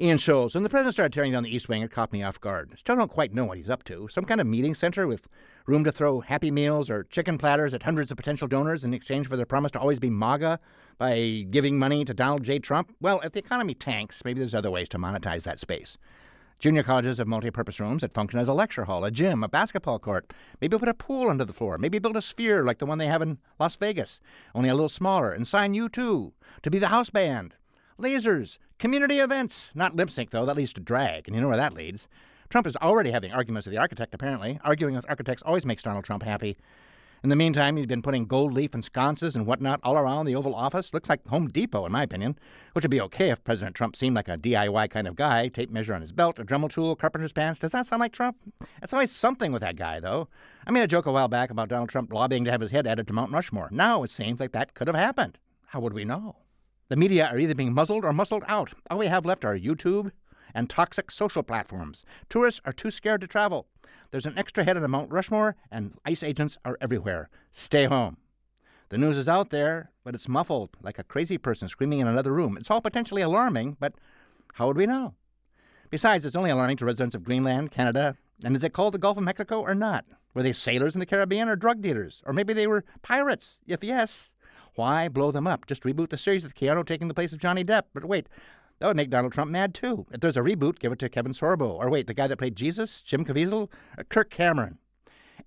Ian Shoales, when the president started tearing down the East Wing, it caught me off guard. Still don't quite know what he's up to. Some kind of meeting center with room to throw Happy Meals or chicken platters at hundreds of potential donors in exchange for their promise to always be MAGA by giving money to Donald J. Trump? Well, if the economy tanks, maybe there's other ways to monetize that space. Junior colleges have multi-purpose rooms that function as a lecture hall, a gym, a basketball court. Maybe put a pool under the floor. Maybe build a sphere like the one they have in Las Vegas, only a little smaller, and sign U2 to be the house band. Lasers, community events. Not lip sync, though. That leads to drag, and you know where that leads. Trump is already having arguments with the architect, apparently. Arguing with architects always makes Donald Trump happy. In the meantime, he's been putting gold leaf and sconces and whatnot all around the Oval Office. Looks like Home Depot, in my opinion, which would be okay if President Trump seemed like a DIY kind of guy. Tape measure on his belt, a Dremel tool, carpenter's pants. Does that sound like Trump? It's always something with that guy, though. I made a joke a while back about Donald Trump lobbying to have his head added to Mount Rushmore. Now it seems like that could have happened. How would we know? The media are either being muzzled or muscled out. All we have left are YouTube and toxic social platforms. Tourists are too scared to travel. There's an extra head on a Mount Rushmore, and ICE agents are everywhere. Stay home. The news is out there, but it's muffled, like a crazy person screaming in another room. It's all potentially alarming, but how would we know? Besides, it's only alarming to residents of Greenland, Canada, and is it called the Gulf of Mexico or not? Were they sailors in the Caribbean or drug dealers? Or maybe they were pirates? If yes, why blow them up? Just reboot the series with Keanu taking the place of Johnny Depp. But wait, that would make Donald Trump mad, too. If there's a reboot, give it to Kevin Sorbo. Or wait, the guy that played Jesus? Jim Caviezel? Kirk Cameron.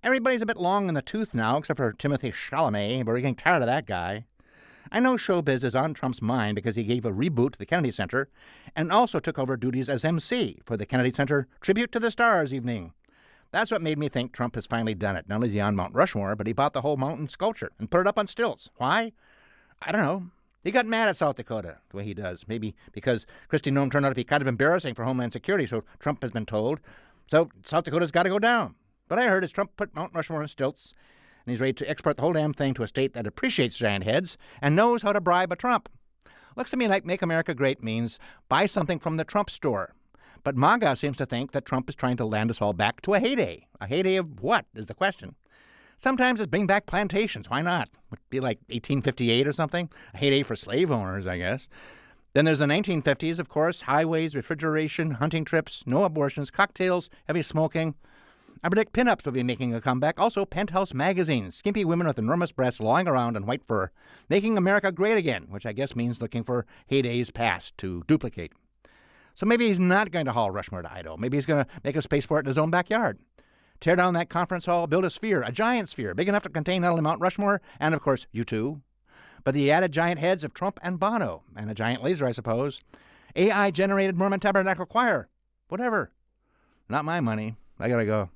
Everybody's a bit long in the tooth now, except for Timothy Chalamet, but we're getting tired of that guy. I know showbiz is on Trump's mind because he gave a reboot to the Kennedy Center and also took over duties as MC for the Kennedy Center Tribute to the Stars evening. That's what made me think Trump has finally done it. Not only is he on Mount Rushmore, but he bought the whole mountain sculpture and put it up on stilts. Why? I don't know. He got mad at South Dakota, the way he does. Maybe because Kristi Noem turned out to be kind of embarrassing for Homeland Security, so Trump has been told. So South Dakota's got to go down. But I heard is Trump put Mount Rushmore on stilts, and he's ready to export the whole damn thing to a state that appreciates giant heads and knows how to bribe a Trump. Looks to me like Make America Great means buy something from the Trump store. But MAGA seems to think that Trump is trying to land us all back to a heyday. A heyday of what is the question? Sometimes it's bring back plantations. Why not? Would it be like 1858 or something? A heyday for slave owners, I guess. Then there's the 1950s, of course. Highways, refrigeration, hunting trips, no abortions, cocktails, heavy smoking. I predict pinups will be making a comeback. Also, Penthouse magazines. Skimpy women with enormous breasts lolling around in white fur. Making America great again, which I guess means looking for heydays past to duplicate. So maybe he's not going to haul Rushmore to Idaho. Maybe he's going to make a space for it in his own backyard. Tear down that conference hall, build a sphere, a giant sphere, big enough to contain not only Mount Rushmore and, of course, U2, but the added giant heads of Trump and Bono, and a giant laser, I suppose. AI-generated Mormon Tabernacle Choir. Whatever. Not my money. I gotta go.